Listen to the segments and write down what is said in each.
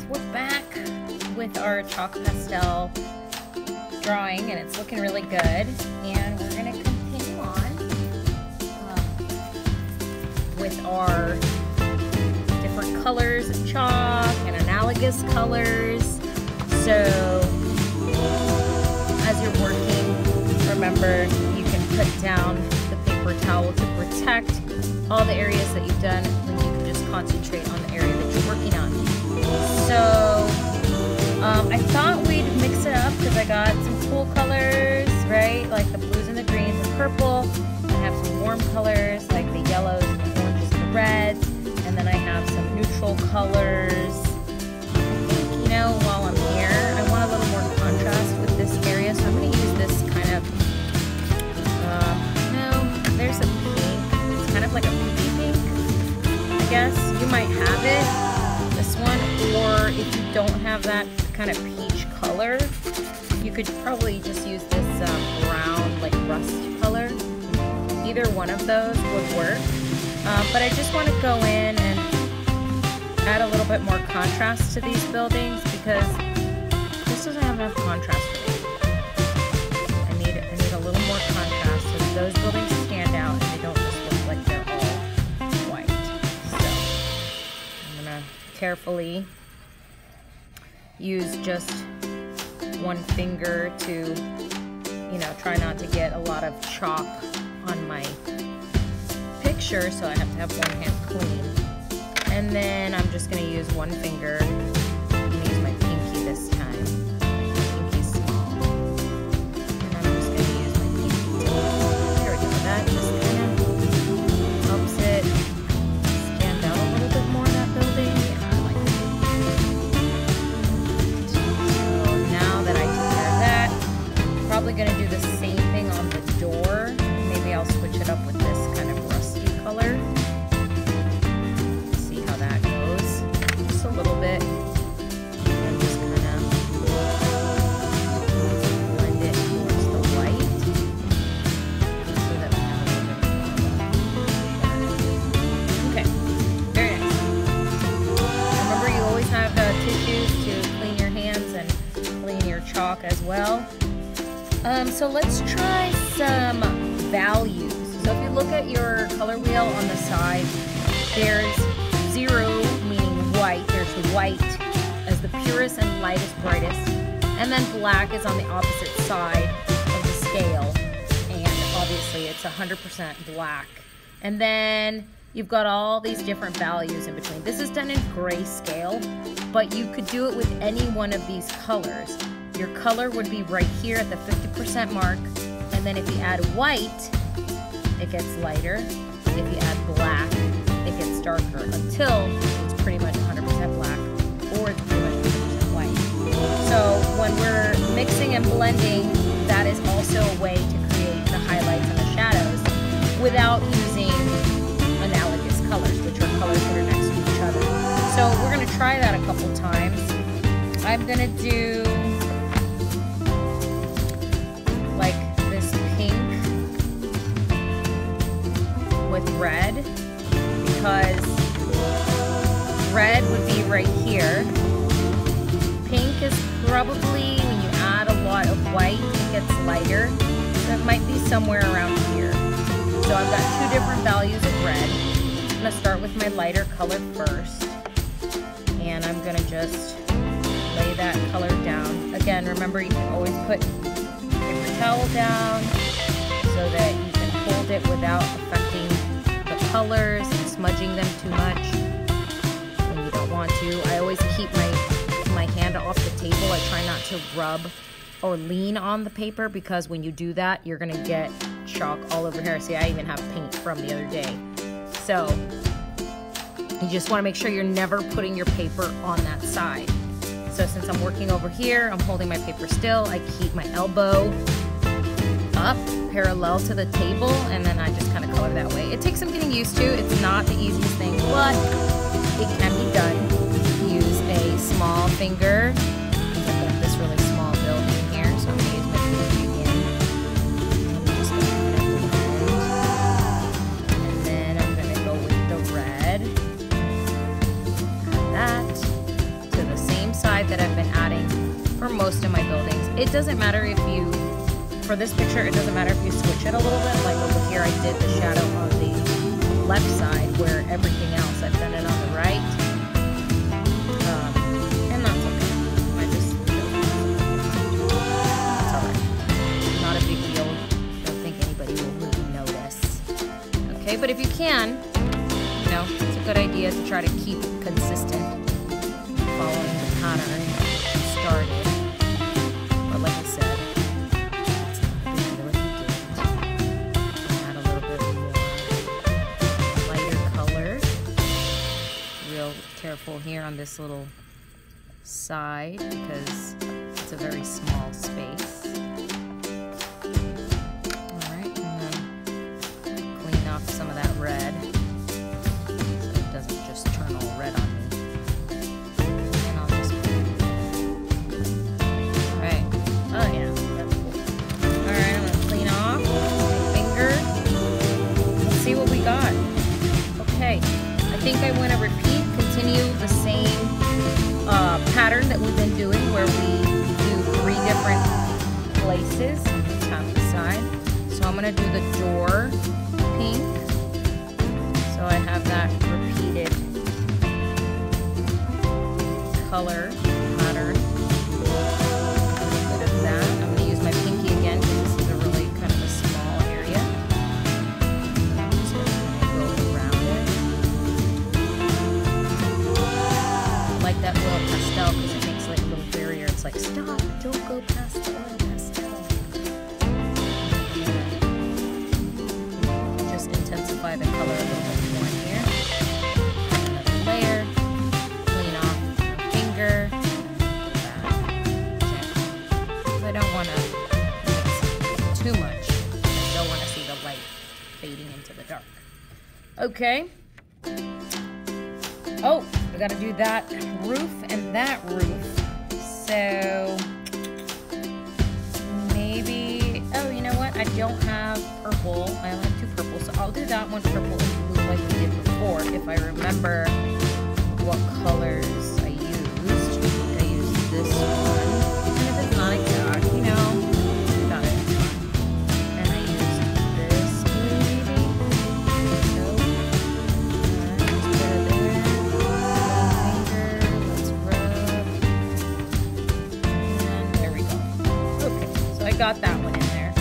we're back with our chalk pastel drawing, and it's looking really good. And we're gonna continue on with our different colors of chalk and analogous colors. So as you're working, remember you can put down the paper towel to protect all the areas that you've done, when you can just concentrate on the area that you're working on. So I thought we'd mix it up because I got some cool colors, right? Like the blues and the greens and purple. I have some warm colors like the yellows and the oranges and the reds. And then I have some neutral colors. I think, you know, while I'm here, I want a little more contrast with this area. So I'm going to use this kind of, no, there's a pink. It's kind of like a pinky pink, I guess. You might have it, this one. Or if you don't have that kind of peach color, you could probably just use this brown, like rust color. Either one of those would work. But I just want to go in and add a little bit more contrast to these buildings because this doesn't have enough contrast for me. I need a little more contrast so that those buildings stand out and they don't just look like they're all white. So I'm gonna carefully use just one finger to, you know, try not to get a lot of chalk on my picture, so I have to have one hand clean. And then I'm just going to use one finger. I'm going to use my pinky this time. My pinky's small. And I'm just going to use my pinky too. There we go. That just kind of helps it stand out a little bit more, that building. Yeah, I like it. So now that I took care of that, I'm probably going to do the same thing on the door. Maybe I'll switch it up with this kind of rusty color. See how that goes. Just a little bit. And just kind of blend it towards the white. So that we have a little bit. Okay. Very nice. Remember, you always have tissues to clean your hands and clean your chalk as well. So let's try some values. So if you look at your color wheel on the side, there's 0 meaning white. There's white as the purest and lightest, brightest. And then black is on the opposite side of the scale. And obviously it's 100% black. And then you've got all these different values in between. This is done in grayscale, but you could do it with any one of these colors. Your color would be right here at the 50% mark. And then if you add white, it gets lighter. If you add black, it gets darker until it's pretty much 100% black or it's pretty much 100% white. So when we're mixing and blending, that is also a way to create the highlights and the shadows without using analogous colors, which are colors that are next to each other. So we're going to try that a couple times. I'm going to do like this pink with red, because red would be right here. Pink is probably, when you add a lot of white, it gets lighter. So it might be somewhere around here. So I've got 2 different values of red. I'm going to start with my lighter color first. And I'm going to just lay that color down. Again, remember, you can always put paper towel down so that you can hold it without affecting the colors and smudging them too much when you don't want to. I always keep my hand off the table. I try not to rub or lean on the paper, because when you do that, you're gonna get chalk all over here. See, I even have paint from the other day. So you just want to make sure you're never putting your paper on that side. So since I'm working over here, I'm holding my paper still. I keep my elbow up parallel to the table, and then I just kind of color that way. It takes some getting used to. It's not the easiest thing, but it can be done. Use a small finger. I've got this really small building here, so I'm going to use my pinky again. I'm just going to blend. And then I'm going to go with the red. Add that to the same side that I've been adding for most of my buildings. It doesn't matter if you, for this picture, it doesn't matter if you switch it a little bit. Like over here, I did the shadow on the left side where everything else, I've done it on the right. And that's okay. I just, it's alright. Not a big deal. Don't think anybody will really notice. Okay, but if you can, you know, it's a good idea to try to keep it consistent following the pattern you started. But like I said, it's not a big deal if you didn't. Add a little bit more lighter color. Real careful here on this little side because it's a very small space. Alright, and then clean off some of that red so it doesn't just turn all red on me. And I'll just alright. Oh yeah, that's cool. Alright, I'm gonna clean off my finger. Let's see what we got. Okay, I think I want to continue the same pattern that we've been doing where we do 3 different places on the side. So I'm going to do the door pink. So I have that repeated color pattern. A little bit of that. I'm going to use my pinky again because this is a really kind of a small area. I'm just going to go around it. I like that little pastel because it makes like a little barrier. It's like, stop, don't go past the oil pastel. Just intensify the color a little bit more here. Another layer. Clean off my finger. Okay. I don't want to mix too much. I don't want to see the light fading into the dark. Okay. Oh, we got to do that roof and that roof. So maybe, oh, you know what? I don't have purple. I only have 2 purples, so I'll do that one purple and blue like we did before. If I remember what colors I used. I think I used this one. And if it's not exact, you know, got it. And I used this blue maybe. So, just put it there. Let's rub. And there we go. Okay, so I got that one in there.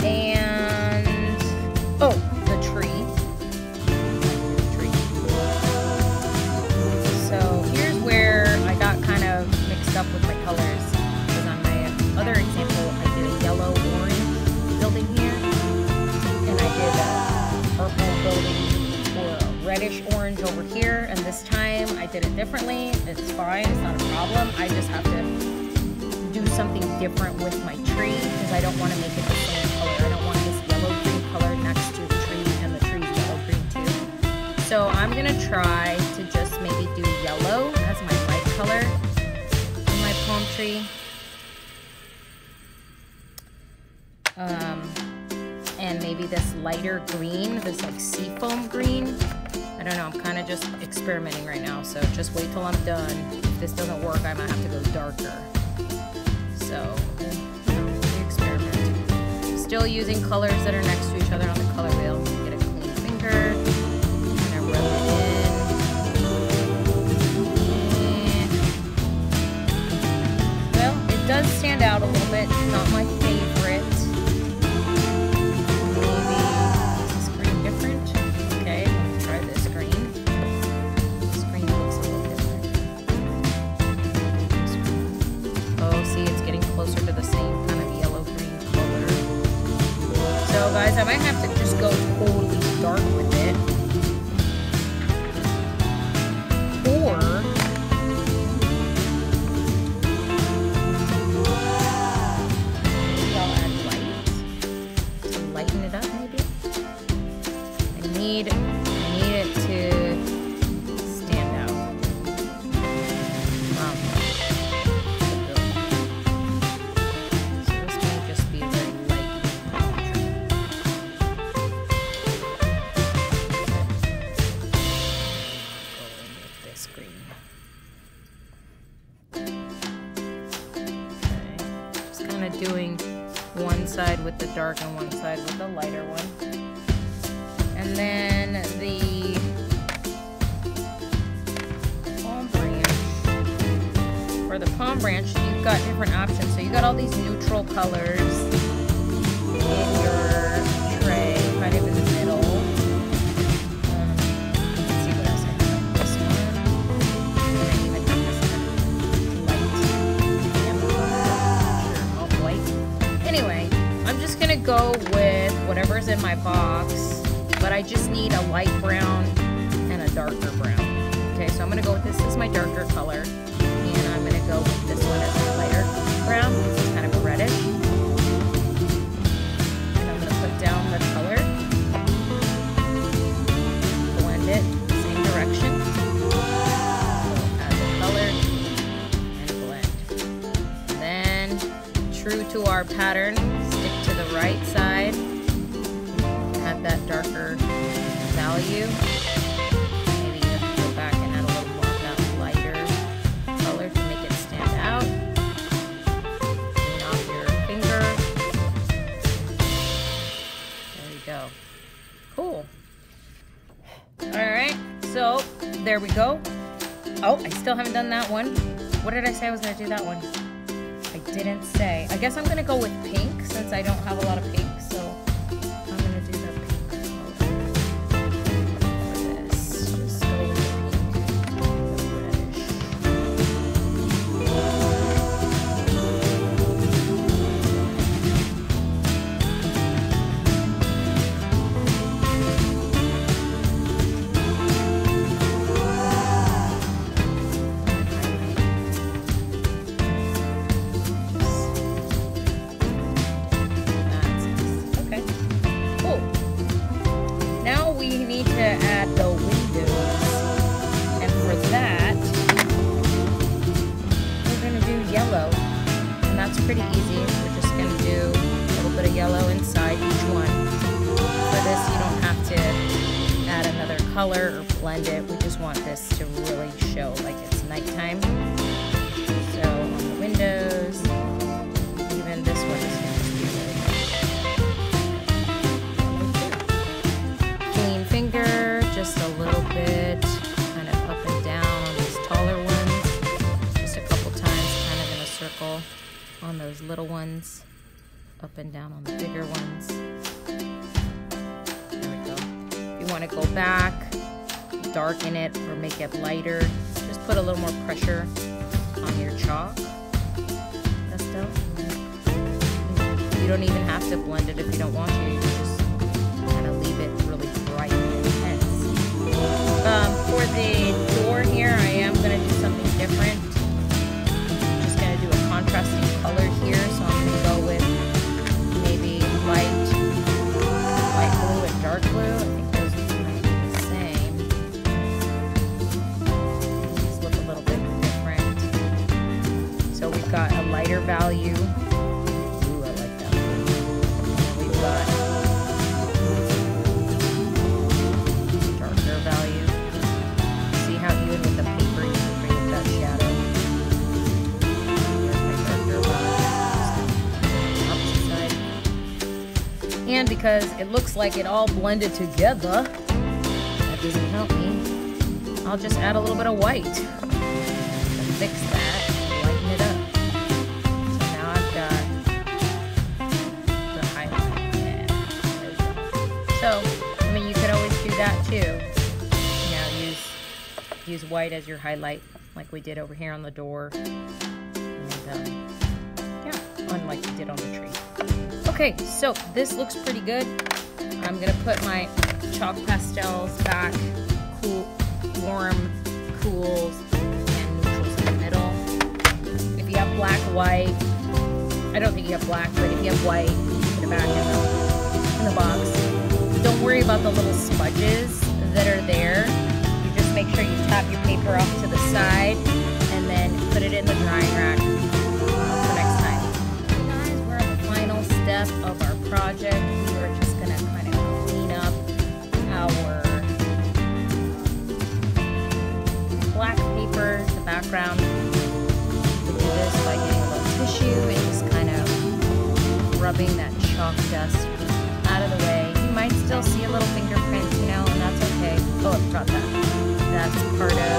And, oh, the tree. So here's where I got kind of mixed up with my colors. Because on my other example, I did a yellow-orange building here. And I did a purple building or a reddish-orange over here. And this time I did it differently. It's fine, it's not a problem. I just have to do something different with my tree because I don't want to make it the same color. I don't want this yellow-green color next to the tree and the tree's yellow-green too. So I'm going to try to just maybe do yellow as my light color in my palm tree. And maybe this lighter green, this like seafoam green. I don't know, I'm kind of just experimenting right now, so just wait till I'm done. If this doesn't work, I might have to go darker. So, you know, we experiment. Still using colors that are next to each other on the color wheel. Get a clean finger, and I rub it in. Well, it does stand out a little bit. It's not my favorite. Maybe, is this green different? Okay, let's try this green. This green looks a little different. Oh, see, it's getting closer to the same kind of yellow-green color. So, guys, I might have to just go totally dark with it. Or maybe I'll add light to lighten it up, maybe. I need it to stand out. So this might just be a very light palm tree. of doing one side with the dark and one side with the lighter one. And then the palm branch. For the palm branch, you've got different options. So you got all these neutral colors in your tray, kind of in the middle. Let's see what else I have. This one. And I even have this kind of light amber, all white. Anyway, I'm just gonna go with whatever's in my box, but I just need a light brown and a darker brown. Okay, so I'm gonna go with this. This is my darker color, and I'm gonna go with this one as my lighter brown. It's kind of a reddish. And I'm gonna put down the color, blend it, same direction. Add the color and blend. Then, true to our pattern, stick to the right side. Add that darker value. Maybe you have to go back and add a little more of that lighter color to make it stand out. Clean off your finger. There you go. Cool. Alright, so there we go. Oh, I still haven't done that one. What did I say I was going to do that one? I didn't say. I guess I'm going to go with pink since I don't have a lot of pink, so I'm going to do the pink color for this. Just go with the pink, the reddish. To add the windows, and for that we're going to do yellow, and that's pretty easy. We're just going to do a little bit of yellow inside each one. For this you don't have to add another color or blend it. We just want this to really show like it's nighttime. So on the windows, even this one is going to be really finger, just a little bit, kind of up and down on these taller ones, just a couple times, kind of in a circle on those little ones, up and down on the bigger ones. There we go. If you want to go back, darken it or make it lighter, just put a little more pressure on your chalk. Pastel. You don't even have to blend it if you don't want to. You can just kind of leave it really bright and intense. For the door here, I am going to do something different. I'm just going to do a contrasting color here, so I'm going to go with maybe light blue and dark blue. I think those might be the same. These look a little bit different. So we've got a lighter value. Ooh, I like that one. And we've got value. See how even with the paper you can create that shadow. Here's my darker value. Opposite side. And because it looks like it all blended together, that doesn't help me. I'll just add a little bit of white to fix that, lighten it up. So now I've got the highlight. Yeah, there we go. So, I mean, you could always do that too. Use white as your highlight, like we did over here on the door, and yeah, unlike we did on the tree. Okay, so this looks pretty good. I'm gonna put my chalk pastels back, warm, cool, and neutrals in the middle. If you have black, white, I don't think you have black, but if you have white, put it back in the box. Don't worry about the little smudges that are there. Make sure you tap your paper off to the side and then put it in the drying rack for next time. Okay guys, we're at the final step of our project. We are just going to kind of clean up our black paper, the background. We do this by getting a little tissue and just kind of rubbing that chalk dust out of the way. You might still see a little fingerprint, you know, and that's okay. Oh, I forgot that. That's part of,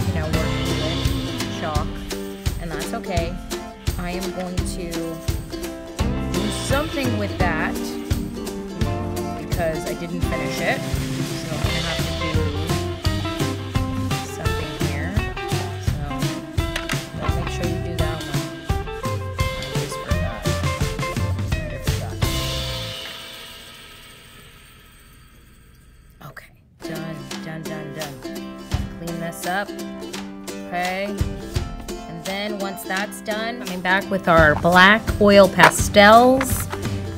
you know, working with chalk, and that's okay. I am going to do something with that because I didn't finish it. So I'm gonna have to do something here. So make sure you do that one. I just forgot. I forgot. Okay, done. Clean this up. Okay. And then once that's done, coming back with our black oil pastels,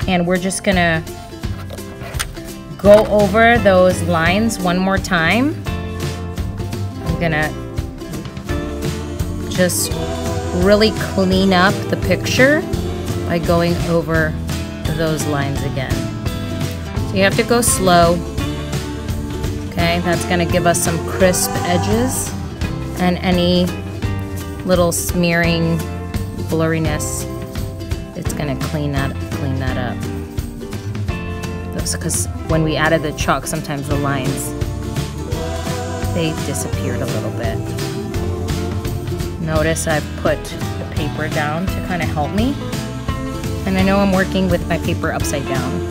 and we're just gonna go over those lines one more time. I'm gonna just really clean up the picture by going over those lines again. So you have to go slow. Okay, that's gonna give us some crisp edges, and any little smearing blurriness, it's gonna clean that up. Because when we added the chalk, sometimes the lines, they disappeared a little bit. Notice I've put the paper down to kind of help me. And I know I'm working with my paper upside down.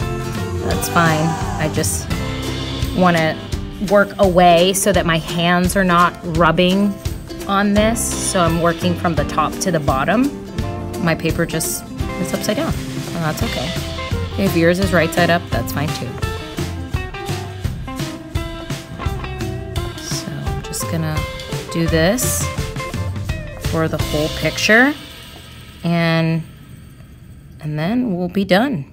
That's fine. I just want to work away so that my hands are not rubbing on this. So I'm working from the top to the bottom. My paper just is upside down. And that's okay. If yours is right side up, that's fine too. So I'm just gonna do this for the whole picture, and then we'll be done.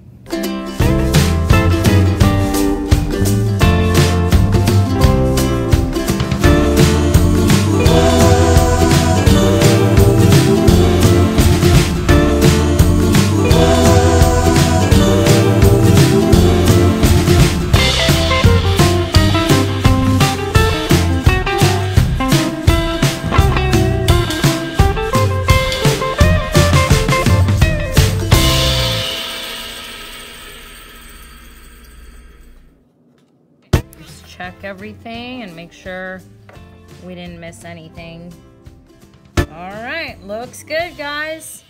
Check everything and make sure we didn't miss anything. All right, looks good, guys.